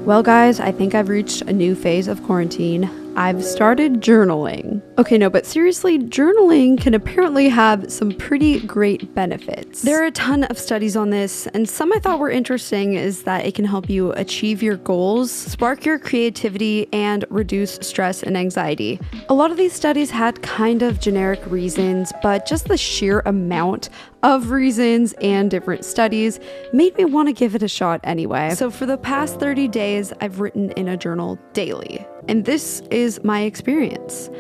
Well guys, I think I've reached a new phase of quarantine. I've started journaling. Okay, no, but seriously, journaling can apparently have some pretty great benefits. There are a ton of studies on this, and some I thought were interesting is that it can help you achieve your goals, spark your creativity, and reduce stress and anxiety. A lot of these studies had kind of generic reasons, but just the sheer amount of reasons and different studies made me want to give it a shot anyway. So for the past 30 days, I've written in a journal daily. And this is my experience.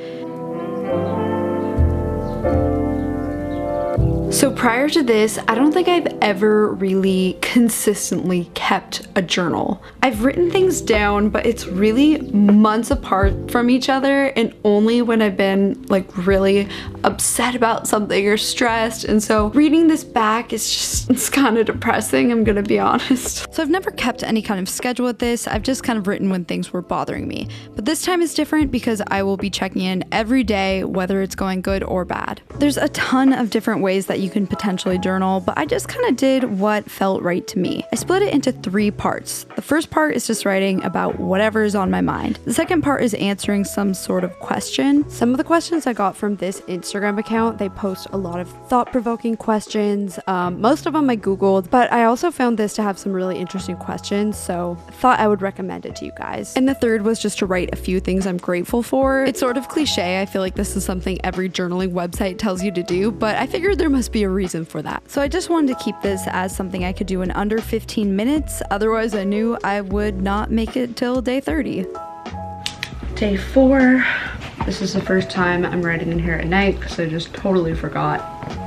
So prior to this, I don't think I've ever really consistently kept a journal. I've written things down, but it's really months apart from each other, and only when I've been like really upset about something or stressed. And so reading this back is just, it's kind of depressing, I'm gonna be honest. So I've never kept any kind of schedule with this. I've just kind of written when things were bothering me. But this time is different because I will be checking in every day, whether it's going good or bad. There's a ton of different ways that you can potentially journal, but I just kind of did what felt right to me. I split it into 3 parts. The first part is just writing about whatever is on my mind. The second part is answering some sort of question. Some of the questions I got from this Instagram account, they post a lot of thought-provoking questions. Most of them I Googled, but I also found this to have some really interesting questions, so I thought I would recommend it to you guys. And the third was just to write a few things I'm grateful for. It's sort of cliche. I feel like this is something every journaling website tells you to do, but I figured there must be a reason for that. So I just wanted to keep this as something I could do in under 15 minutes. Otherwise, I knew I would not make it till day 30. Day 4. This is the first time I'm writing in here at night because I just totally forgot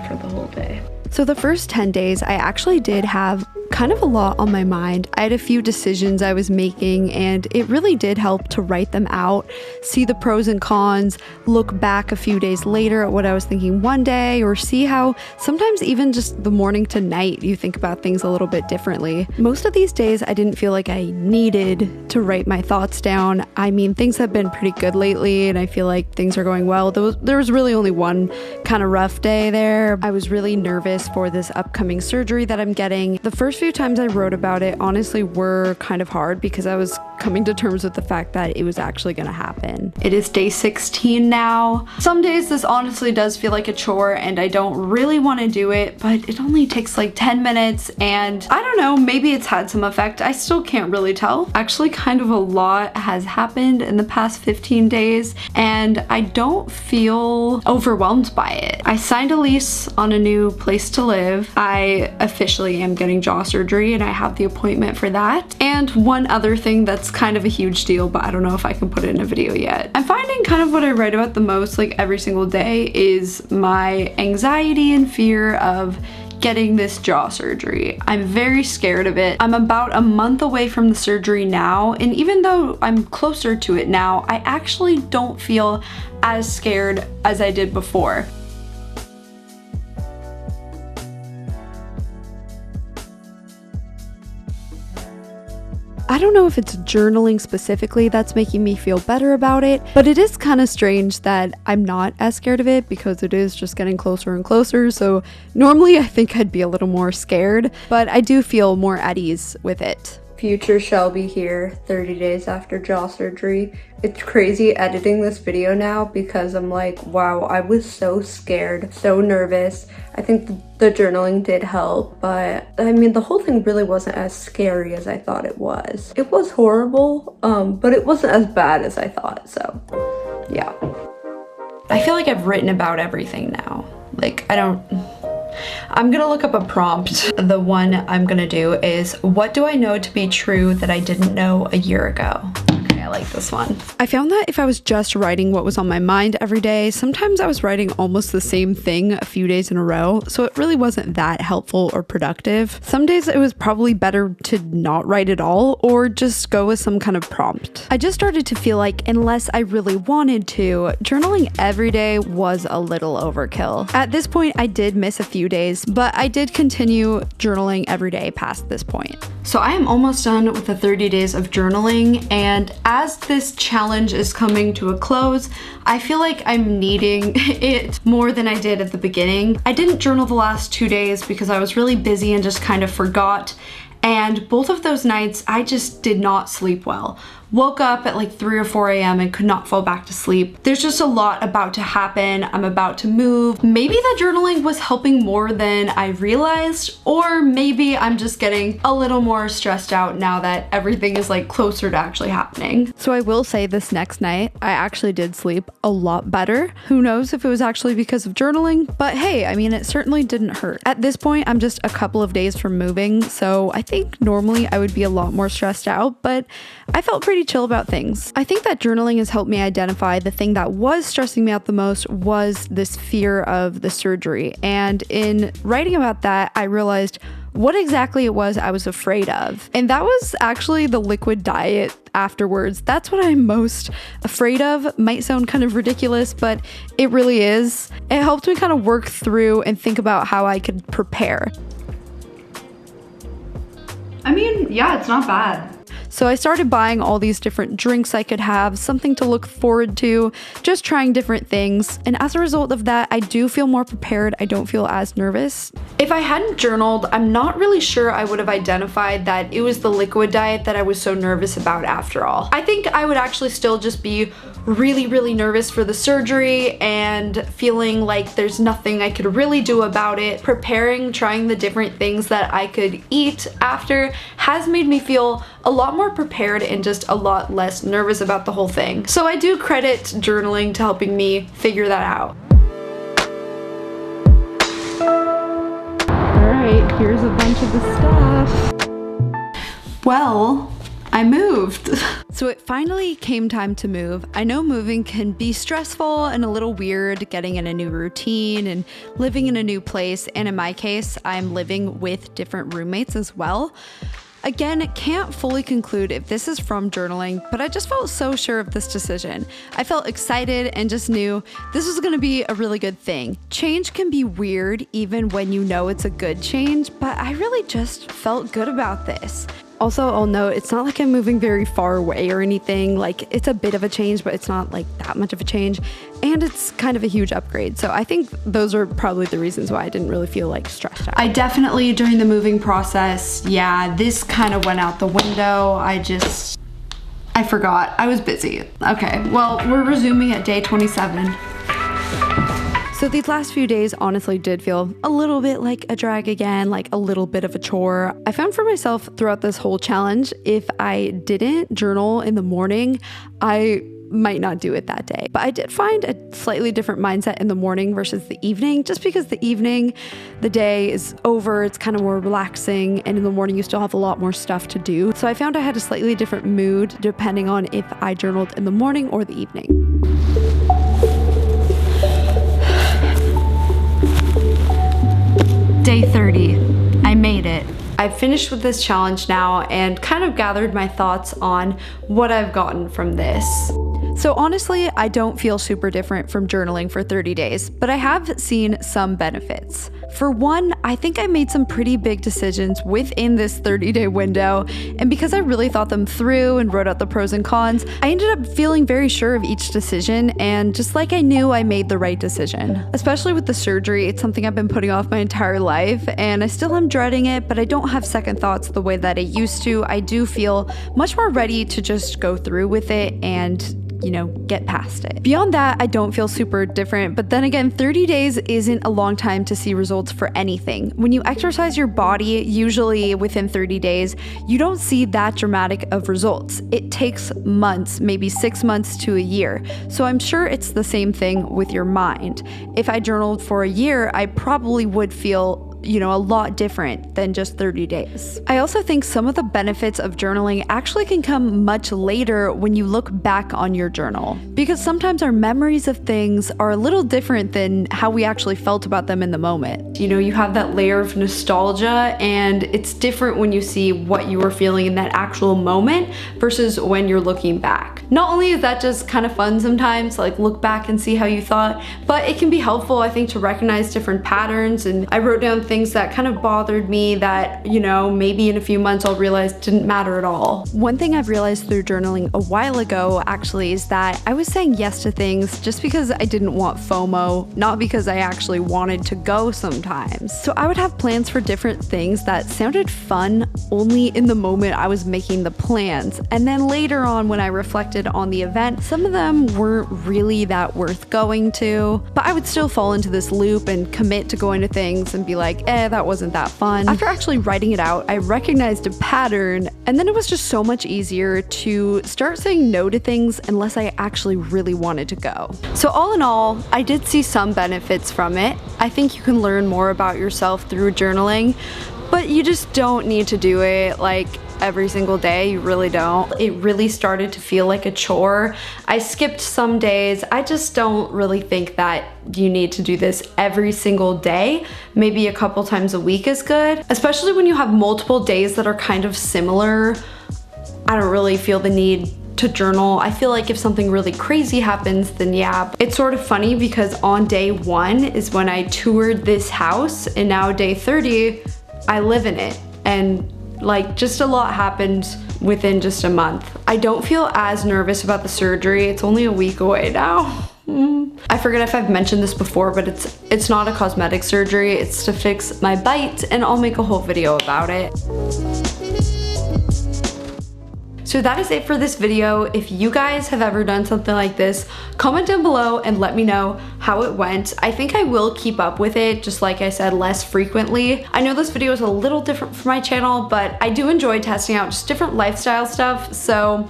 for the whole day. So the first 10 days, I actually did have kind of a lot on my mind. I had a few decisions I was making, and it really did help to write them out, see the pros and cons, look back a few days later at what I was thinking one day, or see how sometimes even just the morning to night you think about things a little bit differently. Most of these days I didn't feel like I needed to write my thoughts down. I mean, things have been pretty good lately and I feel like things are going well. There was really only one kind of rough day there. I was really nervous for this upcoming surgery that I'm getting. The first few times I wrote about it honestly were kind of hard because I was coming to terms with the fact that it was actually gonna happen. It is day 16 now. Some days this honestly does feel like a chore and I don't really want to do it, but it only takes like 10 minutes and I don't know, maybe it's had some effect. I still can't really tell. Actually, kind of a lot has happened in the past 15 days and I don't feel overwhelmed by it. I signed a lease on a new place to live. I officially am getting jaw surgery and I have the appointment for that. And one other thing that's kind of a huge deal, but I don't know if I can put it in a video yet. I'm finding kind of what I write about the most, like every single day, is my anxiety and fear of getting this jaw surgery. I'm very scared of it. I'm about a month away from the surgery now, and even though I'm closer to it now, I actually don't feel as scared as I did before. I don't know if it's journaling specifically that's making me feel better about it, but it is kind of strange that I'm not as scared of it because it is just getting closer and closer. So normally I think I'd be a little more scared, but I do feel more at ease with it. Future Shelby here, 30 days after jaw surgery. It's crazy editing this video now because I'm like, wow, I was so scared, so nervous. I think the journaling did help, but I mean, the whole thing really wasn't as scary as I thought it was. It was horrible, but it wasn't as bad as I thought, so yeah. I feel like I've written about everything now. Like, I'm gonna look up a prompt. The one I'm gonna do is, what do I know to be true that I didn't know a year ago? Okay, I like this one. I found that if I was just writing what was on my mind every day, sometimes I was writing almost the same thing a few days in a row, so it really wasn't that helpful or productive. Some days it was probably better to not write at all or just go with some kind of prompt. I just started to feel like unless I really wanted to, journaling every day was a little overkill. At this point, I did miss a few days, but I did continue journaling every day past this point. So I am almost done with the 30 days of journaling, and as this challenge is coming to a close, I feel like I'm needing it more than I did at the beginning. I didn't journal the last 2 days because I was really busy and just kind of forgot. And both of those nights, I just did not sleep well. Woke up at like 3 or 4 a.m. and could not fall back to sleep. There's just a lot about to happen. I'm about to move. Maybe the journaling was helping more than I realized, or maybe I'm just getting a little more stressed out now that everything is like closer to actually happening. So I will say this next night, I actually did sleep a lot better. Who knows if it was actually because of journaling, but hey, I mean, it certainly didn't hurt. At this point, I'm just a couple of days from moving, so I think normally I would be a lot more stressed out, but I felt pretty chill about things. I think that journaling has helped me identify the thing that was stressing me out the most was this fear of the surgery. And in writing about that, I realized what exactly it was I was afraid of. And that was actually the liquid diet afterwards. That's what I'm most afraid of. Might sound kind of ridiculous, but it really is. It helped me kind of work through and think about how I could prepare. I mean, yeah, it's not bad. So I started buying all these different drinks I could have, something to look forward to, just trying different things. And as a result of that, I do feel more prepared. I don't feel as nervous. If I hadn't journaled, I'm not really sure I would have identified that it was the liquid diet that I was so nervous about after all. I think I would actually still just be really nervous for the surgery and feeling like there's nothing I could really do about it. Preparing, trying the different things that I could eat after has made me feel a lot more prepared and just a lot less nervous about the whole thing. So I do credit journaling to helping me figure that out. Alright, here's a bunch of the stuff. Well, I moved. So it finally came time to move. I know moving can be stressful and a little weird, getting in a new routine and living in a new place. And in my case, I'm living with different roommates as well. Again, can't fully conclude if this is from journaling, but I just felt so sure of this decision. I felt excited and just knew this was gonna be a really good thing. Change can be weird even when you know it's a good change, but I really just felt good about this. Also, I'll note, it's not like I'm moving very far away or anything. Like, it's a bit of a change, but it's not like that much of a change. And it's kind of a huge upgrade. So I think those are probably the reasons why I didn't really feel like stressed out. I definitely, during the moving process, yeah, this kind of went out the window. I forgot. I was busy. Okay, well, we're resuming at day 27. So these last few days honestly did feel a little bit like a drag again, like a little bit of a chore. I found for myself throughout this whole challenge, if I didn't journal in the morning, I might not do it that day. But I did find a slightly different mindset in the morning versus the evening, just because the evening, the day is over, it's kind of more relaxing, and in the morning you still have a lot more stuff to do. So I found I had a slightly different mood depending on if I journaled in the morning or the evening. Day 30. I made it. I've finished with this challenge now and kind of gathered my thoughts on what I've gotten from this. So honestly, I don't feel super different from journaling for 30 days, but I have seen some benefits. For one, I think I made some pretty big decisions within this 30-day window, and because I really thought them through and wrote out the pros and cons, I ended up feeling very sure of each decision, and just like I knew I made the right decision. Especially with the surgery, it's something I've been putting off my entire life, and I still am dreading it, but I don't have second thoughts the way that I used to. I do feel much more ready to just go through with it and get past it. Beyond that, I don't feel super different, but then again, 30 days isn't a long time to see results for anything. When you exercise your body, usually within 30 days, you don't see that dramatic of results. It takes months, maybe 6 months to a year. So I'm sure it's the same thing with your mind. If I journaled for a year, I probably would feel a lot different than just 30 days. I also think some of the benefits of journaling actually can come much later when you look back on your journal, because sometimes our memories of things are a little different than how we actually felt about them in the moment. You have that layer of nostalgia, and it's different when you see what you were feeling in that actual moment versus when you're looking back. Not only is that just kind of fun sometimes, like look back and see how you thought, but it can be helpful, I think, to recognize different patterns. And I wrote down things that kind of bothered me that, maybe in a few months I'll realize didn't matter at all. One thing I've realized through journaling a while ago actually is that I was saying yes to things just because I didn't want FOMO, not because I actually wanted to go sometimes. So I would have plans for different things that sounded fun only in the moment I was making the plans. And then later on when I reflected on the event, some of them weren't really that worth going to, but I would still fall into this loop and commit to going to things and be like, that wasn't that fun. After actually writing it out, I recognized a pattern, and then it was just so much easier to start saying no to things unless I actually really wanted to go. So all in all, I did see some benefits from it. I think you can learn more about yourself through journaling, but you just don't need to do it like every single day. You really don't. It really started to feel like a chore. I skipped some days. I just don't really think that you need to do this every single day. Maybe a couple times a week is good, especially when you have multiple days that are kind of similar. I don't really feel the need to journal. I feel like if something really crazy happens, then yeah. It's sort of funny because on day 1 is when I toured this house, and now day 30, I live in it. And like, just a lot happened within just a month. I don't feel as nervous about the surgery. It's only a week away now. I forget if I've mentioned this before, but it's not a cosmetic surgery. It's to fix my bite, and I'll make a whole video about it. So that is it for this video. If you guys have ever done something like this, comment down below and let me know how it went. I think I will keep up with it, just like I said, less frequently. I know this video is a little different for my channel, but I do enjoy testing out just different lifestyle stuff, so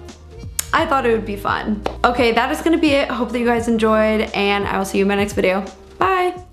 I thought it would be fun. Okay, that is gonna be it. Hope that you guys enjoyed, and I will see you in my next video. Bye!